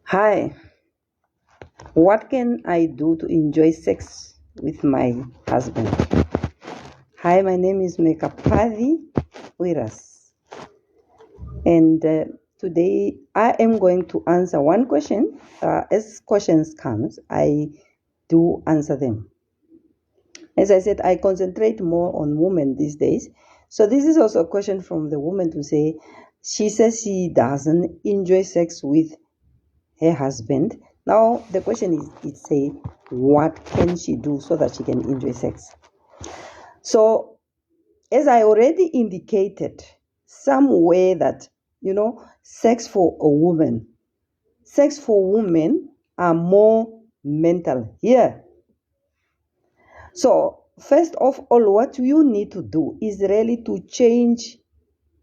Hi, what can I do to enjoy sex with my husband? Hi, my name is Mekapadi Wiras, and today I am going to answer one question. As questions comes, I do answer them. As I said, I concentrate more on women these days. So this is also a question from the woman to say, she says she doesn't enjoy sex with her husband. Now the question is, it say, what can she do so that she can enjoy sex? So as I already indicated, somewhere that sex for women are more mental here. So first of all, what you need to do is really to change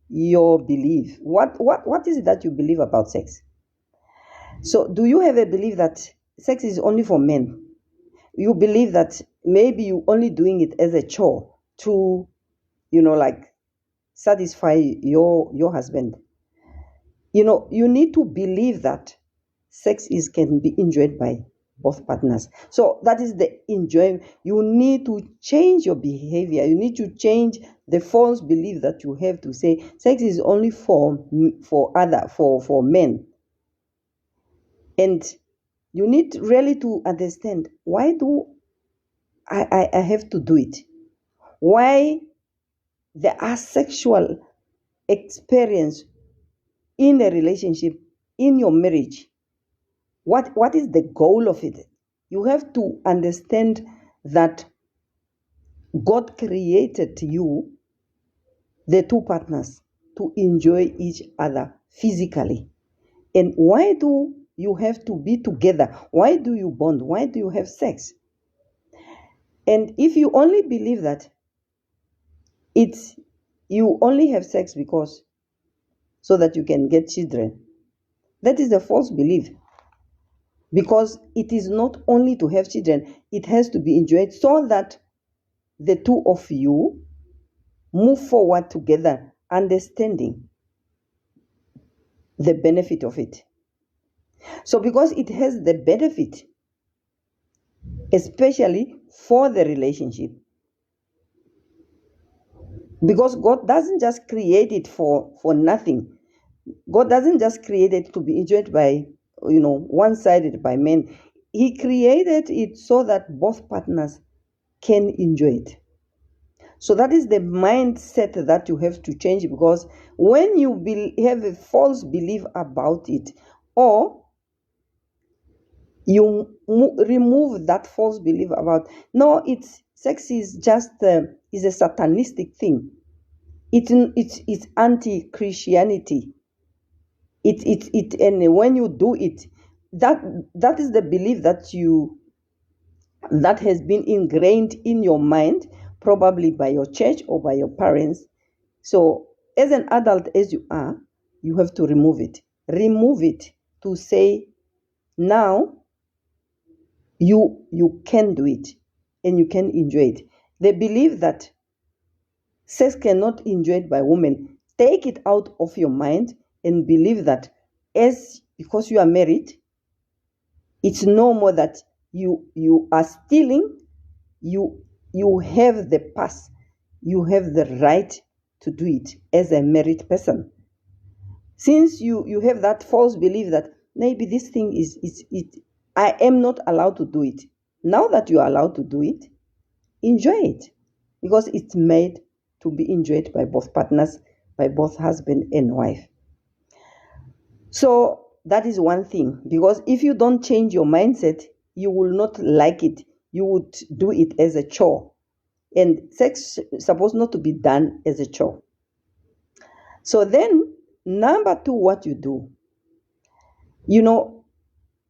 your belief. What is it that you believe about sex? So do you have a belief that sex is only for men? You believe that maybe you only doing it as a chore to, like satisfy your husband. You need to believe that sex is can be enjoyed by both partners. So that is the enjoyment. You need to change your behavior. You need to change the false belief that you have to say sex is only for men. And you need really to understand, why do I have to do it? Why the asexual experience in a relationship, in your marriage? What is the goal of it? You have to understand that God created you, the two partners, to enjoy each other physically. And why do you have to be together? Why do you bond? Why do you have sex? And if you only believe that it's you only have sex because so that you can get children, that is a false belief. Because it is not only to have children, it has to be enjoyed so that the two of you move forward together, understanding the benefit of it. So because it has the benefit, especially for the relationship, because God doesn't just create it for nothing. God doesn't just create it to be enjoyed by, one-sided by men. He created it so that both partners can enjoy it. So that is the mindset that you have to change, because when you have a false belief about it, or you remove that false belief about, no, it's sex is just is a satanistic thing. It's anti-Christianity. And when you do it, that is the belief that has been ingrained in your mind, probably by your church or by your parents. So as an adult as you are, you have to remove it to say, now you can do it and you can enjoy it. They believe that sex cannot enjoyed by women. Take it out of your mind and believe that, as because you are married, it's no more that you are stealing. You have the pass, you have the right to do it as a married person. Since you have that false belief that maybe this thing is it, I am not allowed to do it. Now that you are allowed to do it, enjoy it, because it's made to be enjoyed by both partners, by both husband and wife. So that is one thing, because if you don't change your mindset, you will not like it. You would do it as a chore. And sex is supposed not to be done as a chore. So then, number two, what you do,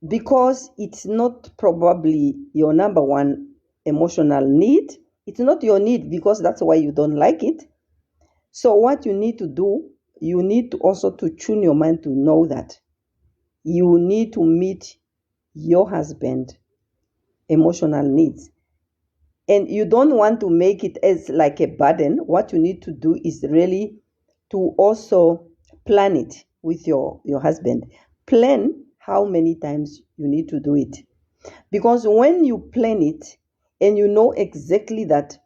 because it's not probably your number one emotional need. It's not your need because that's why you don't like it. So what you need to do, you need to also to tune your mind to know that you need to meet your husband emotional needs. And you don't want to make it as like a burden. What you need to do is really to also plan it with your husband. Plan how many times you need to do it. Because when you plan it and you know exactly that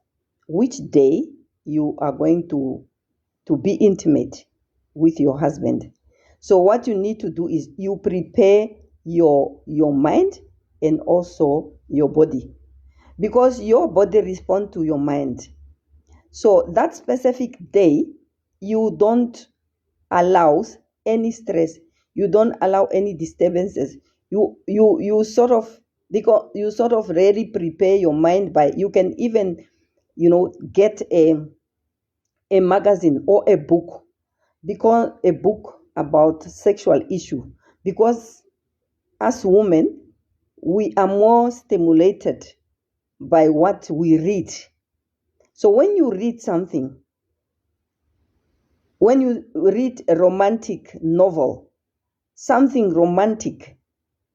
which day you are going to be intimate with your husband. So what you need to do is you prepare your mind and also your body, because your body responds to your mind. So that specific day, you don't allow any stress, you don't allow any disturbances. You sort of, because you sort of really prepare your mind by, you can even get a magazine or a book, because a book about sexual issue, because as women we are more stimulated by what we read. So when you read something, when you read a romantic novel, something romantic,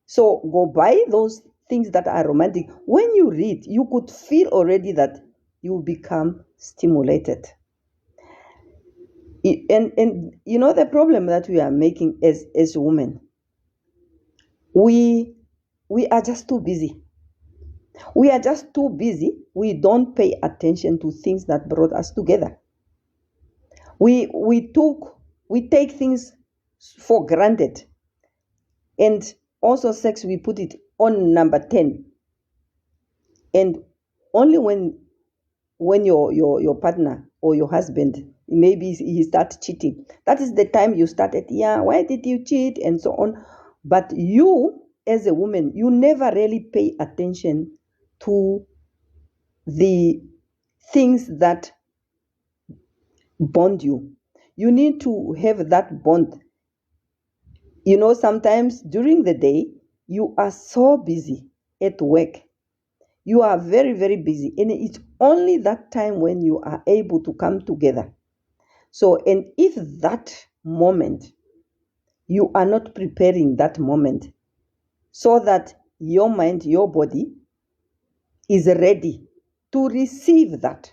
so go buy those things that are romantic. When you read, you could feel already that you become stimulated. And the problem that we are making as women, we are just too busy. We are just too busy. We don't pay attention to things that brought us together. We take things for granted. And also sex, we put it on number 10. And only when your partner or your husband, maybe he starts cheating, that is the time you started, yeah, why did you cheat, and so on. But you as a woman, you never really pay attention to the things that bond you. You need to have that bond. Sometimes during the day you are so busy at work, you are very, very busy, and it's only that time when you are able to come together. So, and if that moment, you are not preparing that moment so that your mind, your body is ready to receive that.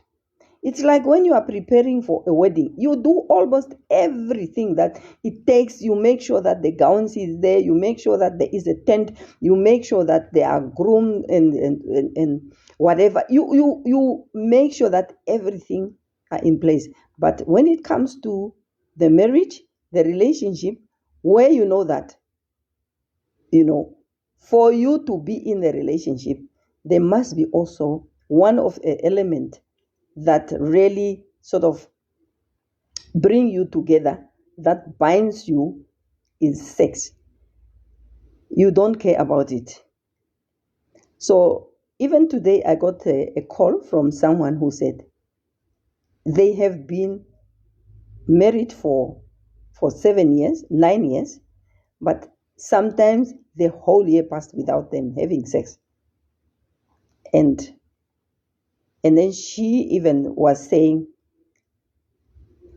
It's like when you are preparing for a wedding, you do almost everything that it takes. You make sure that the gowns is there, you make sure that there is a tent, you make sure that they are groomed and whatever. You make sure that everything are in place. But when it comes to the marriage, the relationship, where you know that, for you to be in the relationship, there must be also one of the element that really sort of bring you together, that binds you, is sex. You don't care about it. So even today I got a call from someone who said they have been married for 7 years, 9 years, but sometimes the whole year passed without them having sex. And then she even was saying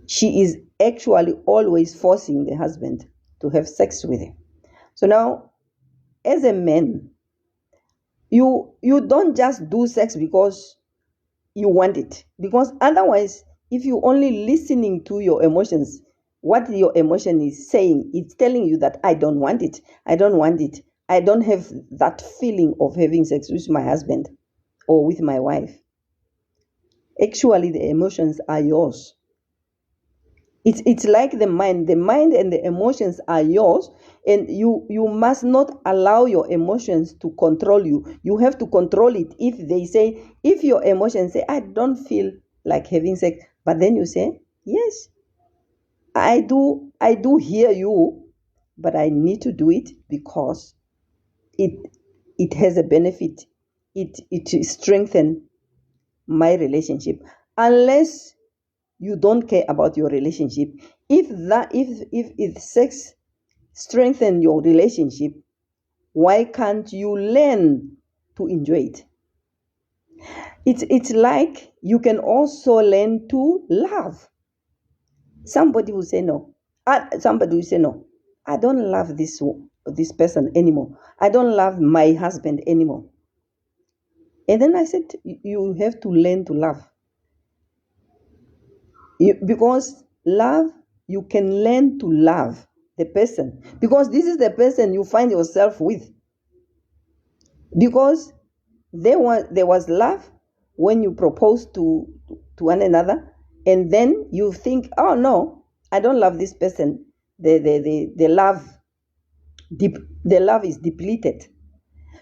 she is actually always forcing the husband to have sex with him. So now, as a man, you don't just do sex because you want it. Because otherwise, if you only listening to your emotions, what your emotion is saying, it's telling you that I don't want it. I don't want it. I don't have that feeling of having sex with my husband or with my wife. Actually, the emotions are yours. It's like the mind and the emotions are yours, and you must not allow your emotions to control you. You have to control it. If your emotions say I don't feel like having sex, but then you say yes, I do hear you, but I need to do it because it has a benefit. It strengthens my relationship. Unless you don't care about your relationship, if sex strengthen your relationship, why can't you learn to enjoy it? It's like you can also learn to love. Somebody will say no. Somebody will say no, I don't love this person anymore, I don't love my husband anymore. And then I said, you have to learn to love. Because love, you can learn to love the person, because this is the person you find yourself with. Because there was love when you proposed to one another, and then you think, oh no, I don't love this person. The love is depleted.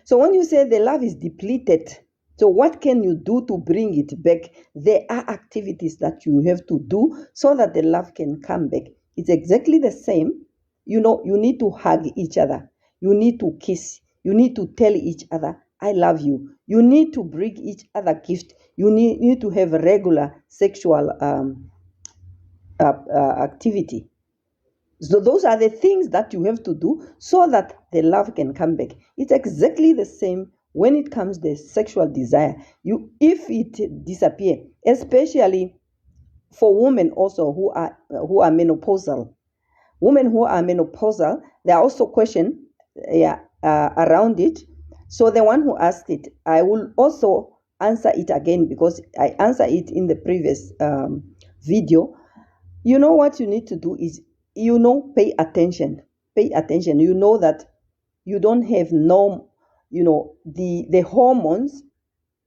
So when you say the love is depleted, so what can you do to bring it back? There are activities that you have to do so that the love can come back. It's exactly the same. You need to hug each other. You need to kiss. You need to tell each other, I love you. You need to bring each other gift. You need to have regular sexual activity. So those are the things that you have to do so that the love can come back. It's exactly the same when it comes to sexual desire. If it disappear, especially for women also who are menopausal. Women who are menopausal, there are also questions around it. So the one who asked it, I will also answer it again because I answered it in the previous video. You know what you need to do is, pay attention. Pay attention. You know that you don't have the hormones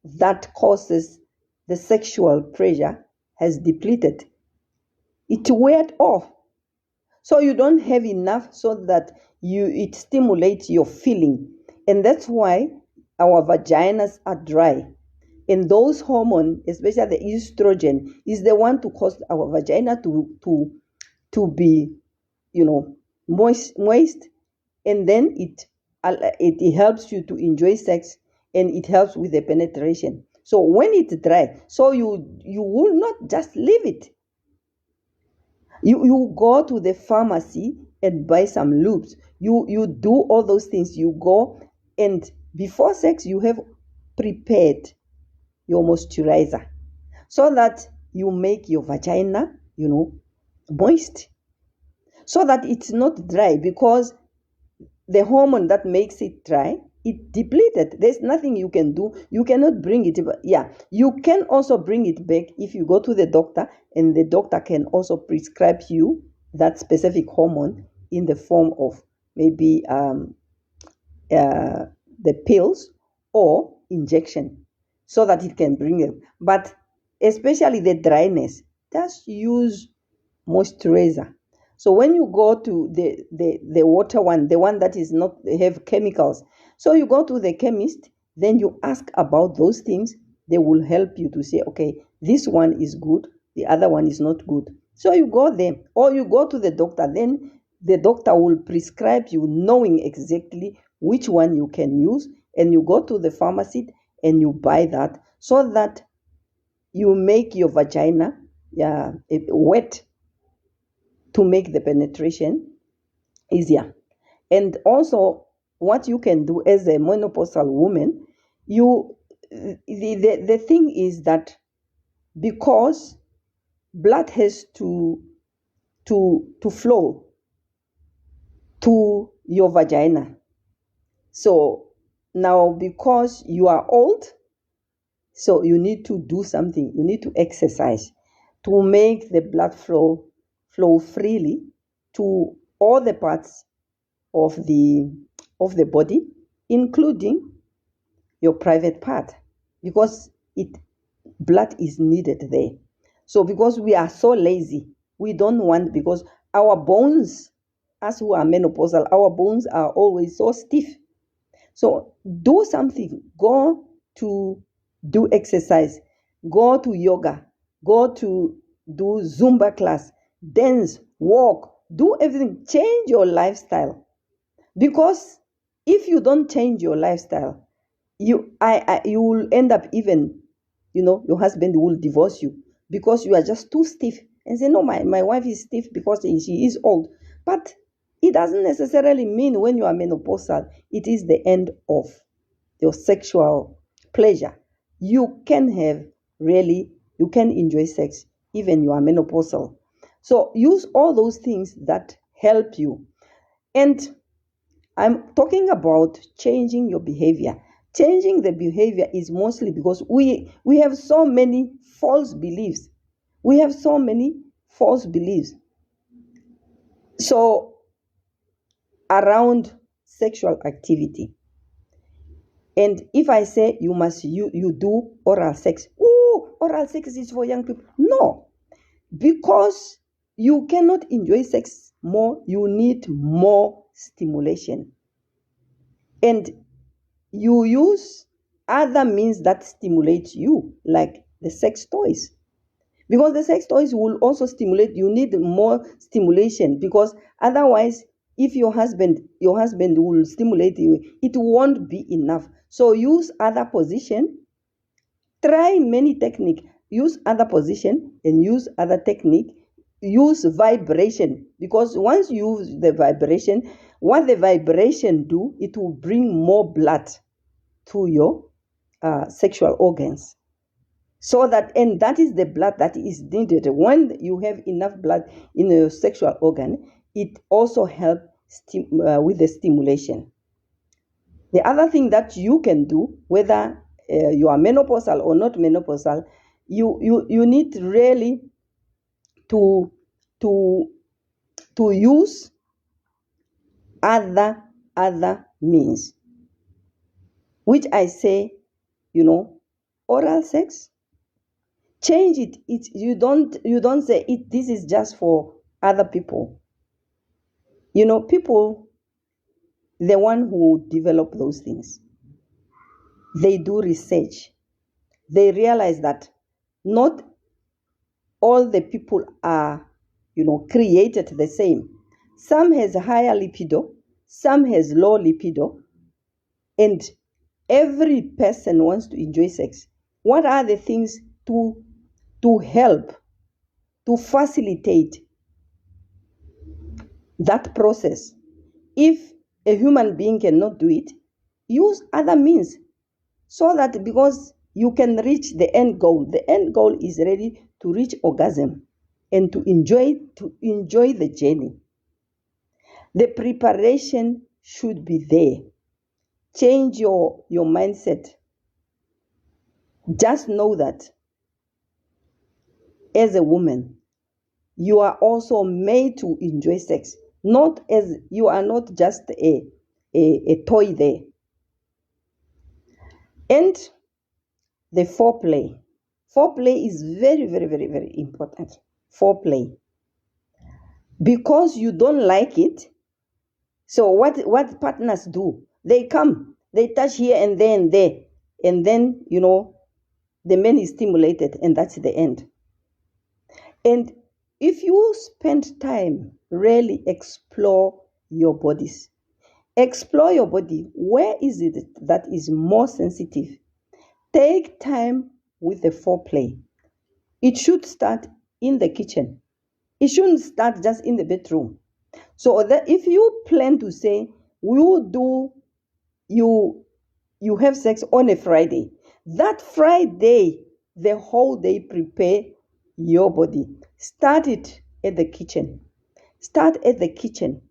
that causes the sexual pressure has depleted. It weared off. So you don't have enough so that it stimulates your feeling. And that's why our vaginas are dry. And those hormones, especially the estrogen, is the one to cause our vagina to be, moist. And then it helps you to enjoy sex, and it helps with the penetration. So when it's dry, so you will not just leave it. You go to the pharmacy and buy some lubes. You do all those things. You go, and before sex you have prepared your moisturizer so that you make your vagina, moist, so that it's not dry, because the hormone that makes it dry, it depleted. There's nothing you can do. You cannot bring it. You can also bring it back if you go to the doctor, and the doctor can also prescribe you that specific hormone in the form of maybe the pills or injection, so that it can bring it. But especially the dryness, just use moisturizer. So when you go to the water one, the one that is not have chemicals, so you go to the chemist, then you ask about those things. They will help you to say, okay, this one is good, the other one is not good. So you go there, or you go to the doctor. Then the doctor will prescribe you, knowing exactly which one you can use, and you go to the pharmacy and you buy that, so that you make your vagina wet, to make the penetration easier. And also, what you can do as a menopausal woman, the thing is that because blood has to flow to your vagina. So now, because you are old, so you need to do something. You need to exercise to make the blood flow freely to all the parts of the body, including your private part, because blood is needed there. So because we are so lazy, we don't want, because our bones, as who are menopausal, our bones are always so stiff. So do something. Go to do exercise. Go to yoga. Go to do Zumba class. Dance, walk, do everything. Change your lifestyle. Because if you don't change your lifestyle, you will end up, even, your husband will divorce you, because you are just too stiff, and say, no, my wife is stiff because she is old. But it doesn't necessarily mean when you are menopausal, it is the end of your sexual pleasure. You can enjoy sex even you are menopausal. So use all those things that help you. And I'm talking about changing your behavior. Changing the behavior is mostly because we have so many false beliefs. So around sexual activity. And if I say you do oral sex, oral sex is for young people. No, because you cannot enjoy sex more, you need more stimulation. And you use other means that stimulate you, like the sex toys. Because the sex toys will also stimulate, you need more stimulation, because otherwise, if your husband will stimulate you, it won't be enough. So use other position, try many technique, use other position and use other technique, use vibration, because once you use the vibration, what the vibration do, it will bring more blood to your sexual organs. So and that is the blood that is needed. When you have enough blood in your sexual organ, it also helps with the stimulation. The other thing that you can do, whether you are menopausal or not menopausal, you need really to use other means, which I say, oral sex. Change it. You don't say it. This is just for other people. People, the one who develop those things, they do research. They realize that not all the people are, created the same. Some has higher libido, some has low libido, and every person wants to enjoy sex. What are the things to help, to facilitate that process? If a human being cannot do it, use other means, so that, because you can reach the end goal. The end goal is ready to reach orgasm and to enjoy the journey. The preparation should be there. Change your mindset. Just know that as a woman, you are also made to enjoy sex. You are not just a toy there. And the foreplay. Foreplay is very, very, very, very important. Foreplay. Because you don't like it, so what partners do? They come, they touch here and there and there, and then, the man is stimulated, and that's the end. And if you spend time, really explore your bodies. Explore your body. Where is it that is more sensitive? Take time with the foreplay. It should start in the kitchen. It shouldn't start just in the bedroom. So that if you plan to say you have sex on a Friday, that Friday, the whole day, prepare your body. Start it at the kitchen. Start at the kitchen.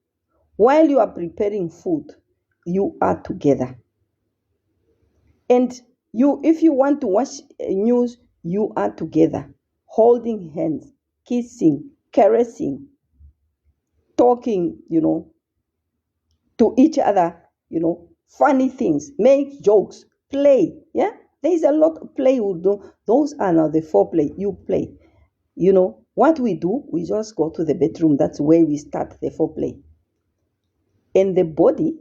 While you are preparing food, you are together. And if you want to watch news, you are together, holding hands, kissing, caressing, talking, to each other, funny things, make jokes, play. Yeah, there is a lot of play we do. Those are now the foreplay. You play. What we do, we just go to the bedroom. That's where we start the foreplay. And the body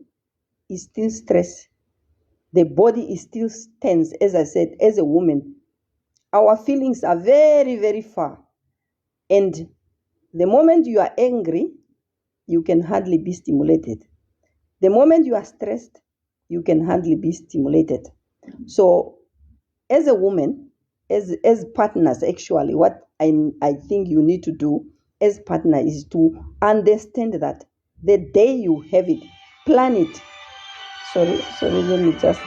is still stressed. The body is still tense. As I said, as a woman, our feelings are very, very far. And the moment you are angry, you can hardly be stimulated. The moment you are stressed, you can hardly be stimulated. So, as a woman, as partners, actually, what I think you need to do as partner is to understand that the day you have it, plan it. Sorry, let me just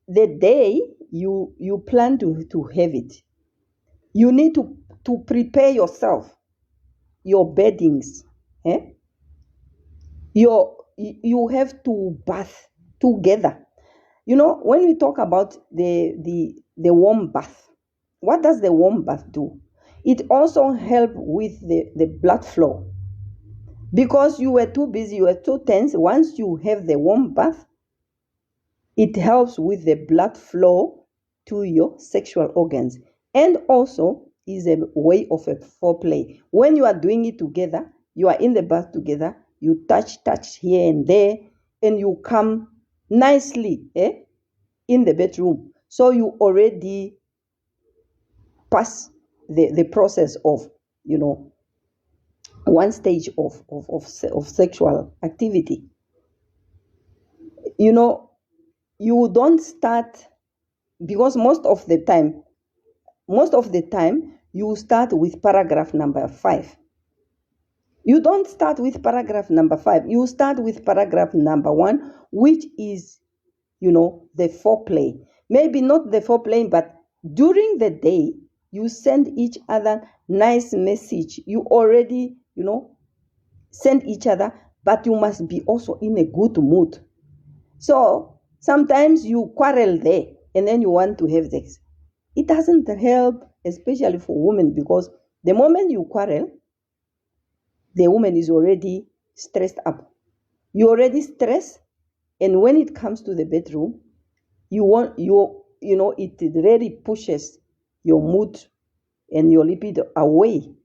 the day you plan to have it, you need to prepare yourself, your beddings. You have to bath together. When we talk about the warm bath, what does the warm bath do? It also helps with the blood flow. Because you were too busy, you were too tense. Once you have the warm bath, it helps with the blood flow to your sexual organs, and also is a way of a foreplay. When you are doing it together, you are in the bath together, you touch here and there, and you come nicely in the bedroom. So you already pass the process of, one stage of sexual activity. You don't start, because most of the time you start with paragraph number 5. You don't start with paragraph number 5. You start with paragraph number 1, which is, the foreplay. Maybe not the foreplay, but during the day, you send each other nice message. You already, send each other, but you must be also in a good mood. So sometimes you quarrel there and then you want to have sex. It doesn't help, especially for women, because the moment you quarrel, the woman is already stressed up. You already stressed, and when it comes to the bedroom, it really pushes your mood and your libido away,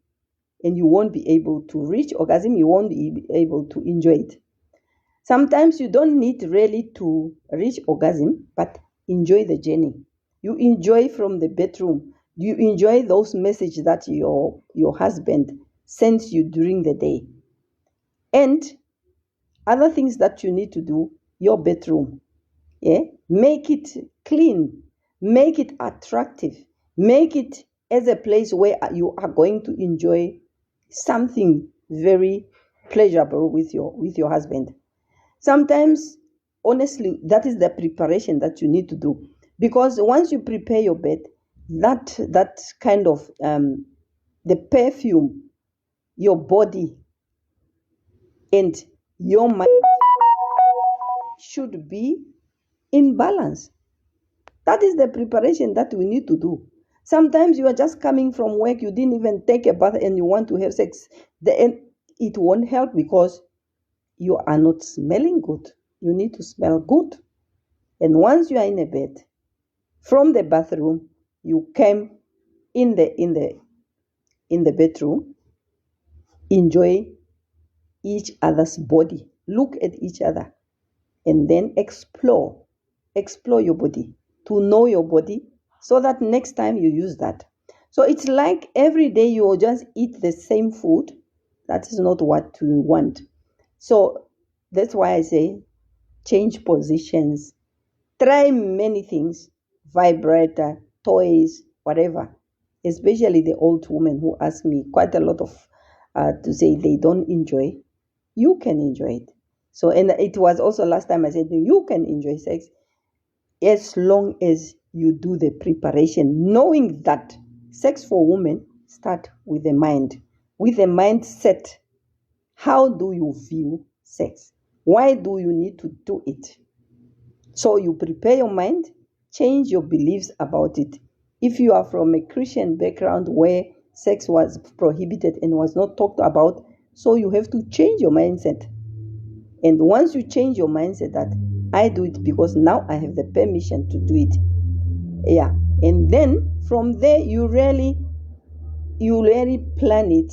and you won't be able to reach orgasm. You won't be able to enjoy it. Sometimes you don't need really to reach orgasm, but enjoy the journey. You enjoy from the bedroom. You enjoy those messages that your husband sends you during the day. And other things that you need to do, your bedroom. Make it clean, make it attractive, make it as a place where you are going to enjoy something very pleasurable with your husband. Sometimes, honestly, that is the preparation that you need to do, because once you prepare your bed, that kind of the perfume, your body and your mind should be in balance. That is the preparation that we need to do. Sometimes you are just coming from work, you didn't even take a bath, and you want to have sex. It won't help, because you are not smelling good. You need to smell good. And once you are in a bed, from the bathroom, you came in the bedroom, enjoy each other's body, look at each other, and then explore your body, to know your body, so that next time you use that. So it's like every day you will just eat the same food. That is not what we want. So that's why I say change positions, try many things, vibrator, toys, whatever. Especially the old women who ask me quite a lot of to say they don't enjoy. You can enjoy it. So, and it was also last time I said you can enjoy sex as long as you do the preparation, knowing that sex for women start with the mind, with the mindset. How do you view sex? Why do you need to do it? So you prepare your mind, change your beliefs about it. If you are from a Christian background where sex was prohibited and was not talked about, so you have to change your mindset. And once you change your mindset that I do it because now I have the permission to do it. Yeah. And then from there you really plan it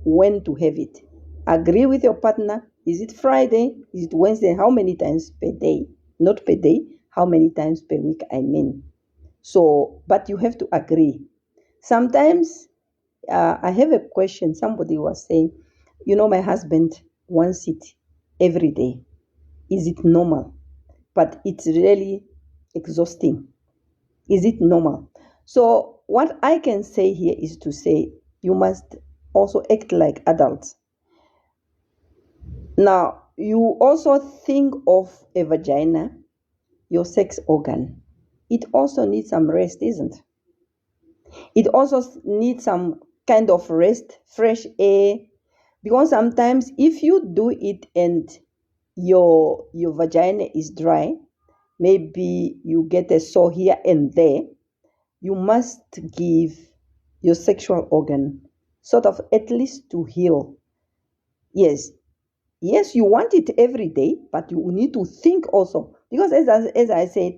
when to have it. Agree with your partner. Is it Friday? Is it Wednesday? How many times per day? Not per day, how many times per week, I mean. So, but you have to agree. Sometimes I have a question. Somebody was saying, my husband wants it every day. Is it normal? But it's really exhausting. Is it normal? So what I can say here is to say you must also act like adults. Now, you also think of a vagina, your sex organ. It also needs some rest, isn't it? It also needs some kind of rest, fresh air, because sometimes if you do it and your vagina is dry, maybe you get a sore here and there, you must give your sexual organ sort of at least to heal. Yes, yes, you want it every day, but you need to think also, because as I said,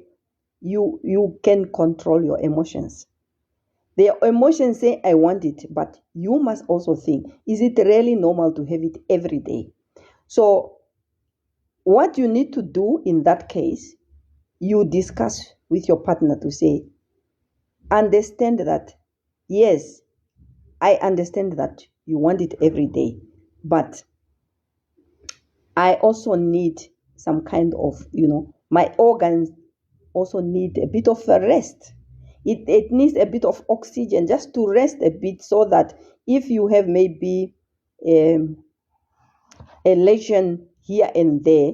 you can control your emotions. The emotions say I want it, but you must also think, is it really normal to have it every day? So what you need to do in that case, you discuss with your partner to say, understand that, yes, I understand that you want it every day, but I also need some kind of, my organs also need a bit of a rest. It needs a bit of oxygen just to rest a bit, so that if you have maybe um, a lesion here and there,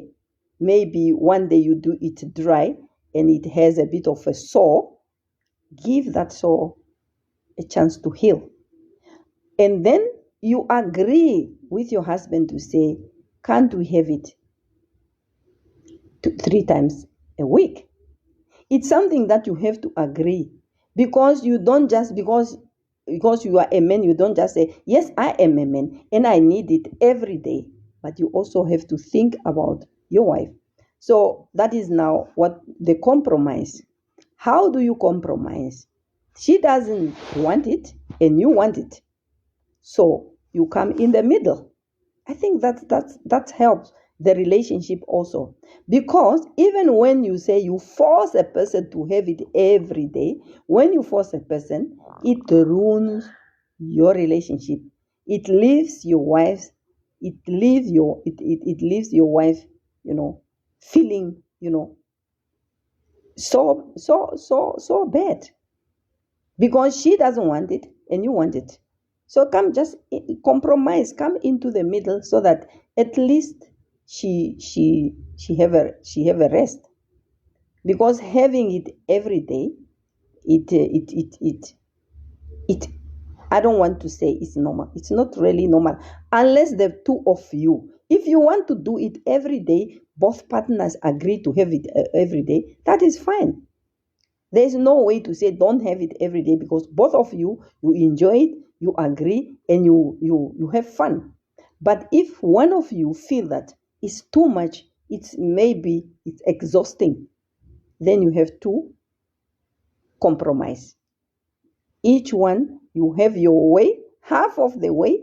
maybe one day you do it dry and it has a bit of a sore, give that sore a chance to heal. And then you agree with your husband to say, can't we have it 3 times a week? It's something that you have to agree, because you don't just because you are a man, you don't just say, yes, I am a man and I need it every day, but you also have to think about your wife. So that is now what the compromise. How do you compromise? She doesn't want it and you want it, so you come in the middle. I think that helps the relationship also, because even when you say you force a person to have it every day, when you force a person, it ruins your relationship. It leaves your wife, it leaves your wife, feeling, so bad, because she doesn't want it and you want it. So come, just compromise, come into the middle, so that at least she have a rest, because having it every day, it I don't want to say it's normal. It's not really normal, unless the two of you, if you want to do it every day, both partners agree to have it every day, that is fine. There's no way to say don't have it every day, because both of you enjoy it, you agree, and you have fun. But if one of you feel that it's too much, it's exhausting, then you have to compromise. Each one, you have your way, half of the way,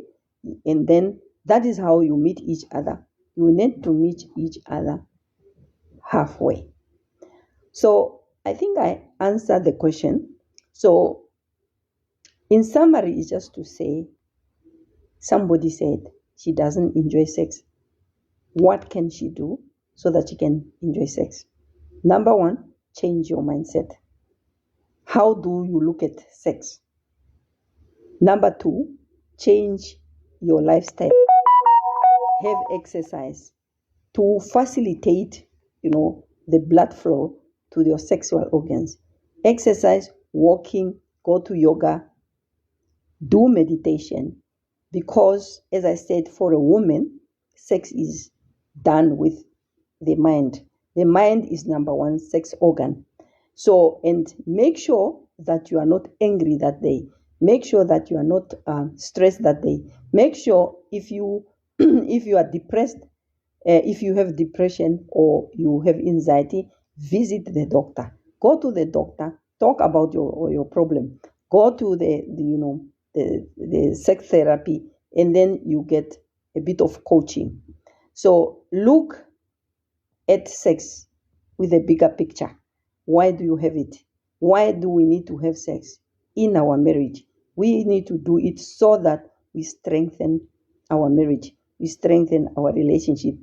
and then that is how you meet each other. You need to meet each other halfway. So I think I answered the question. So in summary, it's just to say, somebody said she doesn't enjoy sex. What can she do so that she can enjoy sex? Number one, change your mindset. How do you look at sex? Number two, change your lifestyle. Have exercise to facilitate, the blood flow to your sexual organs. Exercise, walking, go to yoga, do meditation, because as I said, for a woman, sex is done with the mind. The mind is number one sex organ. So, and make sure that you are not angry that day. Make sure that you are not stressed that day. Make sure if you if you are depressed, if you have depression or you have anxiety, visit the doctor. Go to the doctor. Talk about your problem. Go to the sex therapy, and then you get a bit of coaching. So look at sex with a bigger picture. Why do you have it? Why do we need to have sex in our marriage? We need to do it so that we strengthen our marriage, we strengthen our relationship,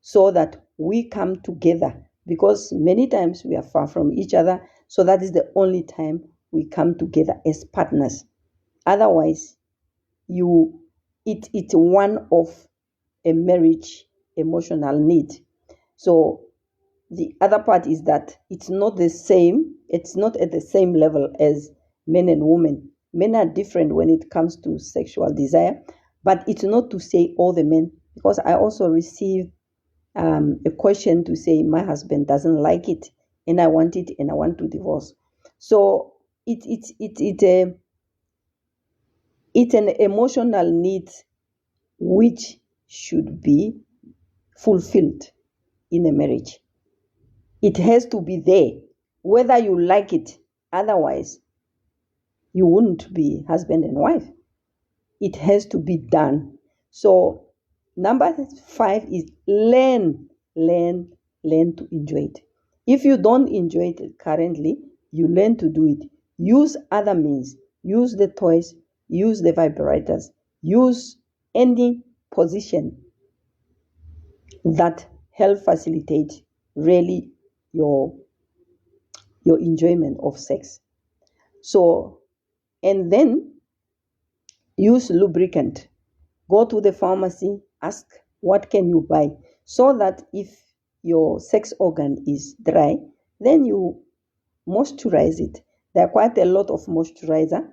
so that we come together, because many times we are far from each other. So that is the only time we come together as partners. Otherwise, it's one of a marriage emotional need. So the other part is that it's not the same, it's not at the same level as men and women. Men are different when it comes to sexual desire, but it's not to say all the men, because I also received a question to say my husband doesn't like it and I want it and I want to divorce. So it's an emotional need which should be fulfilled in a marriage. It has to be there, whether you like it. Otherwise, you wouldn't be husband and wife. It has to be done. So, number 5 is learn to enjoy it. If you don't enjoy it currently, you learn to do it. Use other means. Use the toys, use the vibrators, use any position that help facilitate really your enjoyment of sex. So, and then use lubricant. Go to the pharmacy, ask what can you buy, so that if your sex organ is dry, then you moisturize it. There are quite a lot of moisturizer.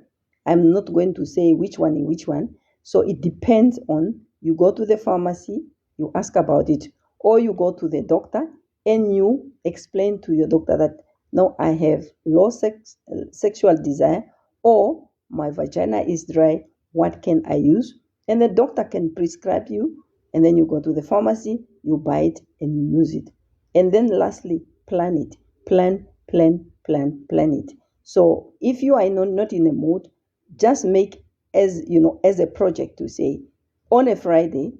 I'm not going to say which one. So it depends on, you go to the pharmacy, you ask about it, or you go to the doctor and you explain to your doctor that, no, I have low sexual desire, or my vagina is dry, what can I use? And the doctor can prescribe you, and then you go to the pharmacy, you buy it, and you use it. And then lastly, plan it. Plan it. So if you are not in a mood, just make as a project to say, on a Friday,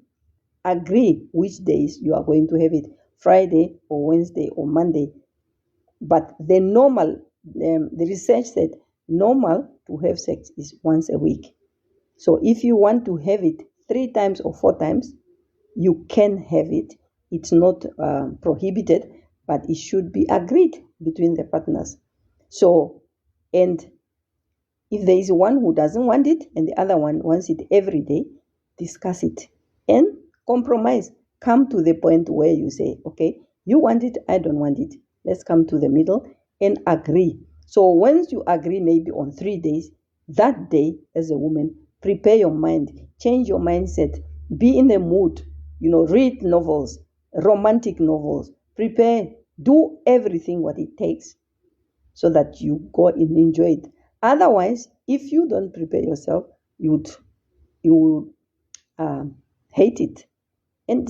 agree which days you are going to have it, Friday or Wednesday or Monday. But the normal, the research said normal to have sex is once a week. So if you want to have it 3 times or 4 times, you can have it. It's not prohibited, but it should be agreed between the partners. So, and if there is one who doesn't want it and the other one wants it every day, discuss it and compromise. Come to the point where you say, okay, you want it, I don't want it. Let's come to the middle and agree. So once you agree maybe on 3 days, that day as a woman, prepare your mind, change your mindset, be in the mood, read novels, romantic novels, prepare, do everything what it takes so that you go and enjoy it. Otherwise, if you don't prepare yourself, you would hate it. And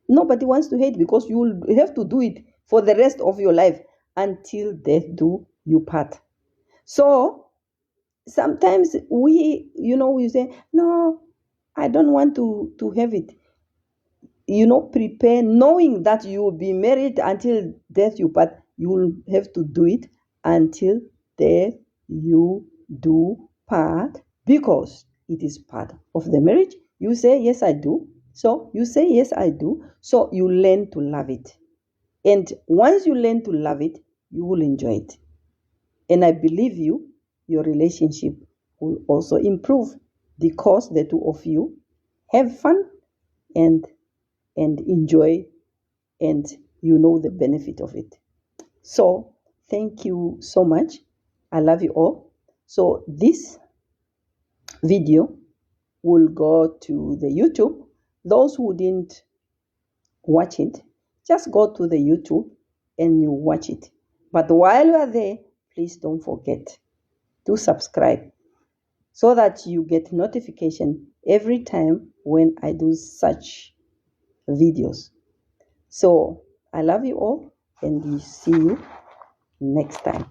nobody wants to hate, because you will have to do it for the rest of your life until death do you part. So sometimes we say, no, I don't want to have it. Prepare, knowing that you will be married until death you part. You will have to do it until death you do part, because it is part of the marriage. You say, yes, I do. So you say, yes, I do. So you learn to love it. And once you learn to love it, you will enjoy it. And I believe your relationship will also improve, because the two of you have fun and enjoy, and the benefit of it. So thank you so much. I love you all. So this video will go to the YouTube. Those who didn't watch it, just go to the YouTube and you watch it. But while you are there, please don't forget to subscribe, so that you get notification every time when I do such videos. So I love you all, and we see you next time.